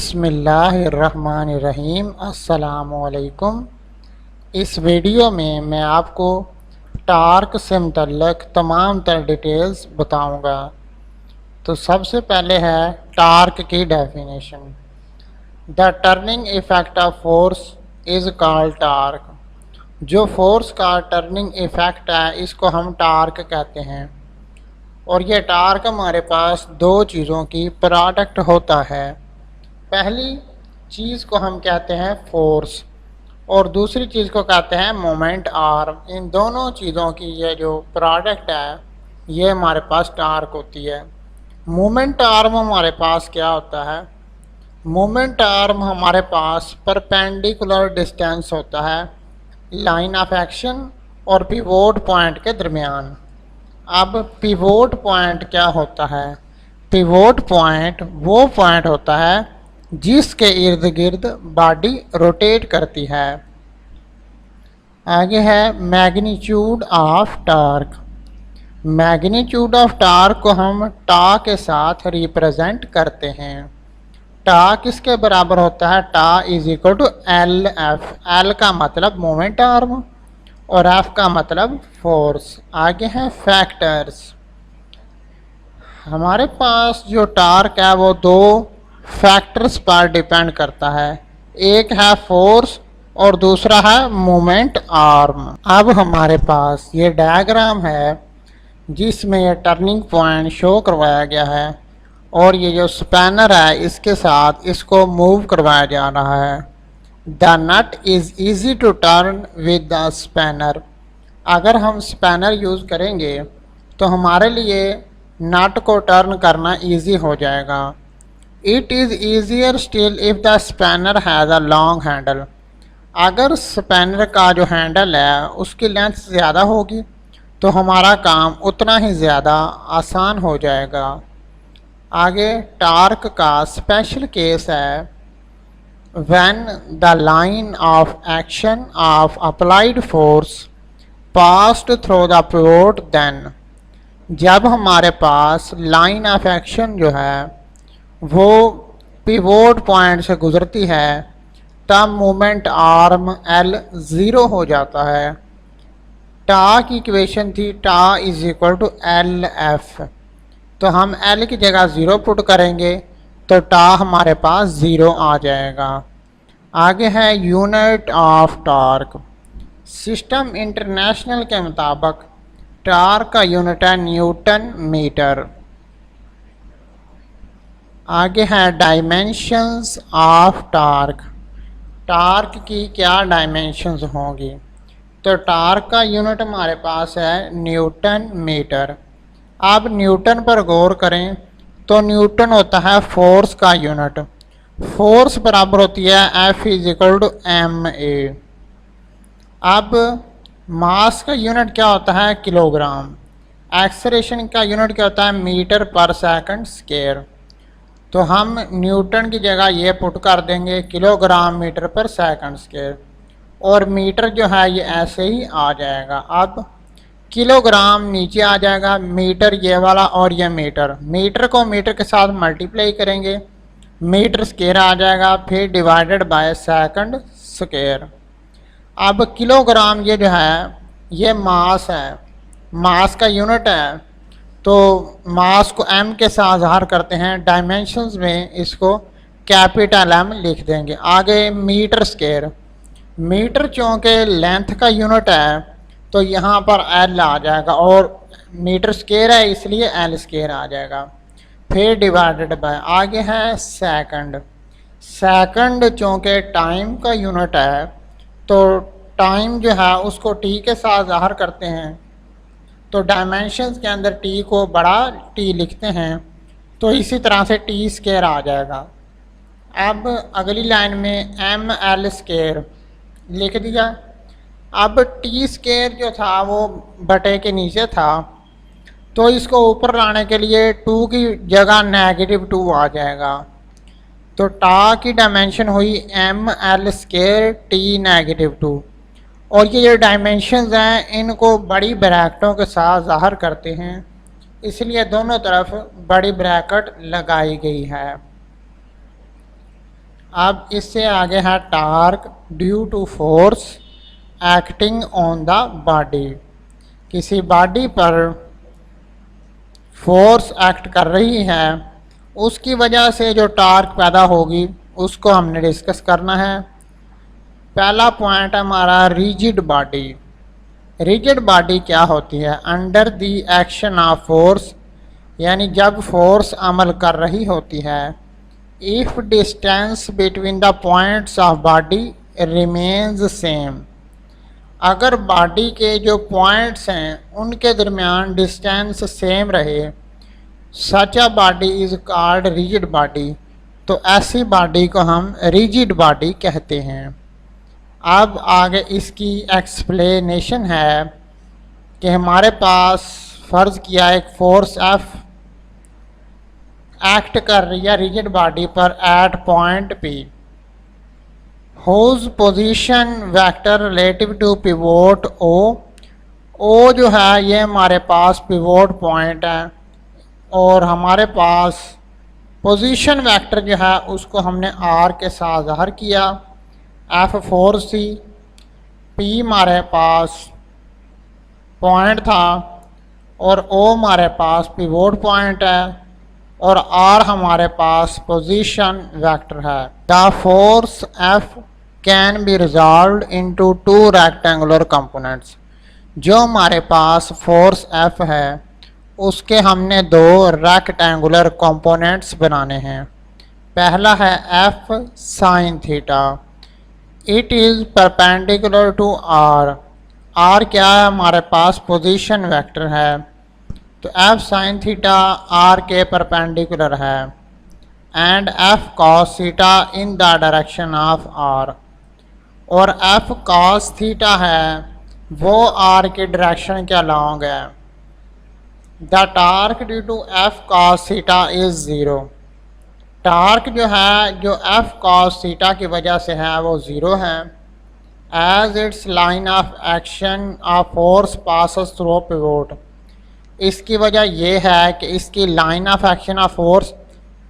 बिस्मिल्लाहिर्रहमानिर्रहीम। अस्सलामुअलैकुम। इस वीडियो में मैं आपको टार्क से मुतल्लिक़ तमाम तर डिटेल्स बताऊंगा। तो सबसे पहले है टार्क की definition. The turning effect of force is called torque. जो फोर्स का टर्निंग इफ़ेक्ट है इसको हम टार्क कहते हैं। और ये टार्क हमारे पास दो चीज़ों की प्रोडक्ट होता है। पहली चीज़ को हम कहते हैं फोर्स और दूसरी चीज़ को कहते हैं मोमेंट आर्म। इन दोनों चीज़ों की ये जो प्रोडक्ट है ये हमारे पास टार्क होती है। मोमेंट आर्म हमारे पास क्या होता है? मोमेंट आर्म हमारे पास परपेंडिकुलर डिस्टेंस होता है लाइन ऑफ एक्शन और पिवोट पॉइंट के दरमियान। अब पिवोट पॉइंट क्या होता है? पिवोट पॉइंट वो पॉइंट होता है जिसके इर्द गिर्द बॉडी रोटेट करती है। आगे है magnitude of torque. Magnitude of torque को हम टा के साथ रिप्रेजेंट करते हैं। टा किसके बराबर होता है? Tau is equal to L F. L का मतलब मोमेंट आर्म और एफ का मतलब फोर्स। आगे है फैक्टर्स। हमारे पास जो टार्क है वो दो फैक्टर्स पर डिपेंड करता है। एक है फोर्स और दूसरा है मोमेंट आर्म। अब हमारे पास ये डायग्राम है जिसमें ये टर्निंग पॉइंट शो करवाया गया है और ये जो स्पैनर है इसके साथ इसको मूव करवाया जा रहा है। The nut is easy to turn with the spanner. अगर हम स्पैनर यूज़ करेंगे तो हमारे लिए नट को टर्न करना ईजी हो जाएगा। It is easier still if the spanner has a long handle. अगर स्पैनर का जो हैंडल है उसकी लेंथ ज़्यादा होगी तो हमारा काम उतना ही ज़्यादा आसान हो जाएगा। आगे टार्क का स्पेशल केस है when the line of action of applied force passed through the pivot. Then जब हमारे पास लाइन ऑफ एक्शन जो है वो पिवोट पॉइंट से गुजरती है तब मोमेंट आर्म एल ज़ीरो हो जाता है। टा की इक्वेशन थी tau is equal to L F. तो हम एल की जगह ज़ीरो पुट करेंगे तो टा हमारे ज़ीरो ज़ीरो आ जाएगा। आगे है unit of torque. System international के मुताबिक टार्क का यूनिट है न्यूटन मीटर। आगे है डायमेंशंस ऑफ टार्क। टार्क की क्या डायमेंशंस होंगी? तो टार्क का यूनिट हमारे पास है न्यूटन मीटर। अब न्यूटन पर गौर करें तो न्यूटन होता है फोर्स का यूनिट। फोर्स बराबर होती है F is equal to M A. अब मास का यूनिट क्या होता है? किलोग्राम। एक्सेलरेशन का यूनिट क्या होता है? मीटर पर सेकंड स्क्वायर। तो हम न्यूटन की जगह ये पुट कर देंगे किलोग्राम मीटर पर सेकंड स्क्वायर और मीटर जो है ये ऐसे ही आ जाएगा। अब किलोग्राम नीचे आ जाएगा, मीटर ये वाला और ये मीटर। मीटर को मीटर के साथ मल्टीप्लाई करेंगे, मीटर स्क्वायर आ जाएगा, फिर डिवाइडेड बाय सेकंड स्क्वायर। अब किलोग्राम ये जो है ये मास है, मास का यूनिट है। तो मास को एम के साथ ज़ाहिर करते हैं। डायमेंशंस में इसको कैपिटल एम लिख देंगे। आगे मीटर स्क्वायर। मीटर चूँकि लेंथ का यूनिट है तो यहाँ पर एल आ जाएगा और मीटर स्क्वायर है इसलिए एल स्क्वायर आ जाएगा। फिर डिवाइडेड बाय आगे है सेकंड। सेकंड चूँकि टाइम का यूनिट है तो टाइम जो है उसको टी के साथ ज़ाहिर करते हैं। तो डायमेंशंस के अंदर टी को बड़ा टी लिखते हैं तो इसी तरह से टी स्क्वायर आ जाएगा। अब अगली लाइन में एम एल स्क्वायर लिख दिया। अब टी स्क्वायर जो था वो बटे के नीचे था तो इसको ऊपर लाने के लिए टू की जगह -2 आ जाएगा। तो टा की डायमेंशन हुई एम एल स्क्वायर टी -2 और ये जो डायमेंशंस हैं इनको बड़ी ब्रैकेटों के साथ ज़ाहिर करते हैं इसलिए दोनों तरफ बड़ी ब्रैकेट लगाई गई है। अब इससे आगे है torque due to force acting on the body. किसी बॉडी पर फोर्स एक्ट कर रही है, उसकी वजह से जो टार्क पैदा होगी उसको हमने डिस्कस करना है। पहला पॉइंट हमारा रिजिड बॉडी। रिजिड बॉडी क्या होती है? Under the action of force, यानी जब फोर्स अमल कर रही होती है, if distance between the points of body remains same, अगर बॉडी के जो पॉइंट्स हैं उनके दरमियान डिस्टेंस सेम रहे, such a body is called rigid body, तो ऐसी बॉडी को हम रिजिड बॉडी कहते हैं। अब आगे इसकी एक्सप्लेनेशन है कि हमारे पास फ़र्ज़ किया एक फोर्स एफ एक्ट कर रही है रिजिड बॉडी पर at point P, whose position vector relative to pivot O. O जो है ये हमारे पास पिवोट पॉइंट है और हमारे पास पोजीशन वेक्टर जो है उसको हमने आर के साथ ज़ाहिर किया। एफ 4C, पी हमारे पास पॉइंट था और ओ हमारे पास पिवोट पॉइंट है और आर हमारे पास पोजीशन वेक्टर है। The force F can be resolved into two rectangular components. जो हमारे पास फोर्स एफ है उसके हमने दो रेक्टेंगुलर कंपोनेंट्स बनाने हैं। पहला है F sine theta, it is perpendicular to R. R क्या है? हमारे पास पोजीशन वेक्टर है, तो एफ साइन थीटा आर के परपेंडिकुलर है। And F cos theta in the direction of R, और एफ कॉस थीटा है वो आर के डायरेक्शन के अलॉन्ग है। The torque due to F cos theta is zero. Torque जो है जो एफ कॉस थीटा की वजह से है वो ज़ीरो है। As its line of action of force passes through pivot. इसकी वजह यह है कि इसकी line of action of force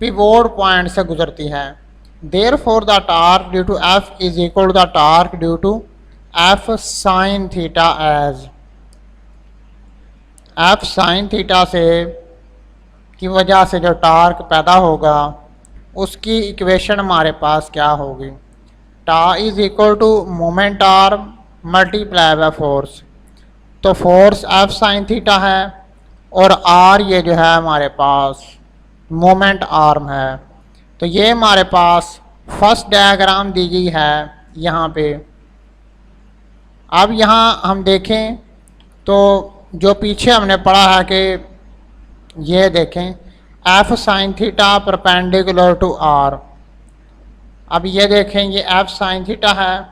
pivot point से गुजरती है। Therefore the torque due to F is equal to the torque due to F sine theta as. F sine theta से की वजह से जो टार्क पैदा होगा उसकी इक्वेशन हमारे पास क्या होगी? Tau is equal to moment arm multiply by force. तो फोर्स एफ साइन थीटा है और आर ये जो है हमारे पास मोमेंट आर्म है। तो ये हमारे पास फर्स्ट डायग्राम दी गई है यहाँ पे। अब यहाँ हम देखें तो जो पीछे हमने पढ़ा है कि ये देखें F sine theta perpendicular to R. अब ये देखें ये एफ साइन थीटा है,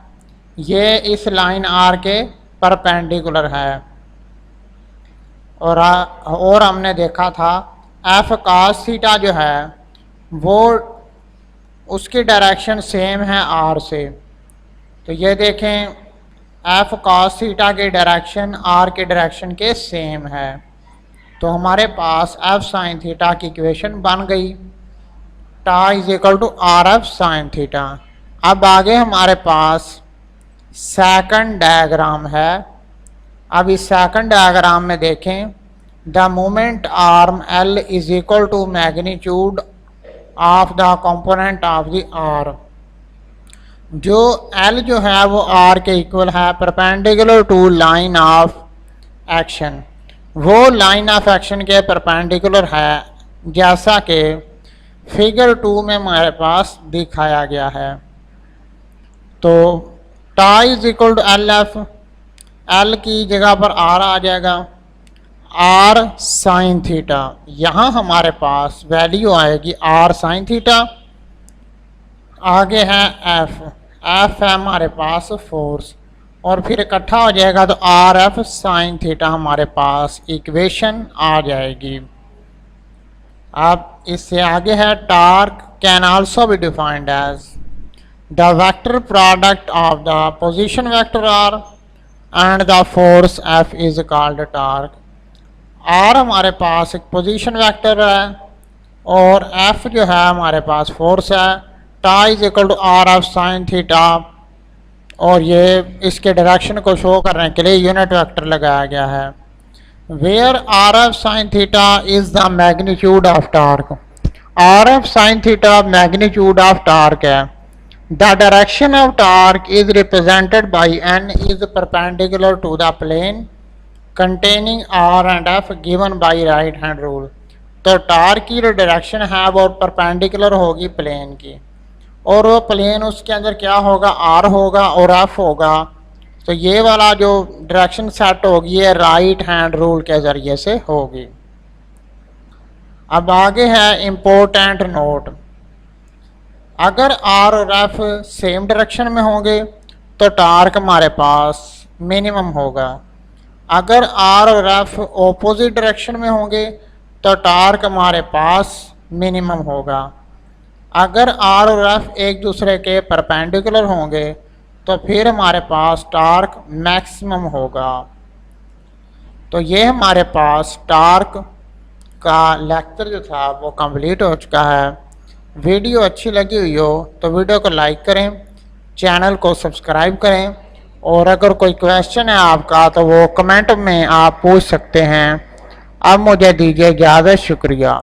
ये इस लाइन आर के परपेंडिकुलर है। और हमने देखा था एफ कॉस थीटा जो है वो उसकी डायरेक्शन सेम है आर से। तो ये देखें एफ कॉस थीटा की डायरेक्शन आर के डायरेक्शन के सेम है, तो हमारे पास एफ साइन थीटा की इक्वेशन बन गई। Tau is equal to R F sine theta. अब आगे हमारे पास सेकंड डायग्राम है। अब इस सेकंड डायग्राम में देखें the moment arm L is equal to magnitude of the component of the R. जो एल जो है वो आर के इक्वल है perpendicular to line of action. वो लाइन ऑफ एक्शन के परपेंडिकुलर है जैसा कि फिगर 2 में हमारे पास दिखाया गया है। तो tau is equal to L F, L की जगह पर आर आ जाएगा, आर साइन थीटा। यहाँ हमारे पास वैल्यू आएगी आर साइन थीटा। आगे है एफ, एफ है हमारे पास फोर्स, और फिर इकट्ठा हो जाएगा तो आर एफ साइन थीटा हमारे पास इक्वेशन आ जाएगी। अब इससे आगे है torque can also be defined as the vector product of the position vector R and the force F is called torque. आर हमारे पास एक पोजीशन वेक्टर है और एफ जो है हमारे पास फोर्स है। Tau is equal to R of sine theta, और ये इसके डायरेक्शन को शो करने के लिए यूनिट वेक्टर लगाया गया है। Where r F sine theta is the magnitude of torque, r F sine theta magnitude of torque है। The direction of torque is represented by n is perpendicular to the plane containing r and F given by right hand rule. तो torque की जो direction है वो perpendicular होगी plane की, और वो प्लेन उसके अंदर क्या होगा, आर होगा और एफ होगा। तो ये वाला जो डायरेक्शन सेट होगी ये राइट हैंड रूल के ज़रिए से होगी। अब आगे है इम्पोर्टेंट नोट, अगर आर और एफ सेम डायरेक्शन में होंगे तो टार्क हमारे पास मिनिमम होगा। अगर आर और एफ ऑपोजिट डायरेक्शन में होंगे तो टार्क हमारे पास मिनिमम होगा। अगर आर और एफ एक दूसरे के परपेंडिकुलर होंगे तो फिर हमारे पास टार्क मैक्सिमम होगा। तो ये हमारे पास टार्क का लेक्चर जो था वो कंप्लीट हो चुका है। वीडियो अच्छी लगी हुई हो तो वीडियो को लाइक करें, चैनल को सब्सक्राइब करें, और अगर कोई क्वेश्चन है आपका तो वो कमेंट में आप पूछ सकते हैं। अब मुझे दीजिए इजाज़त, शुक्रिया।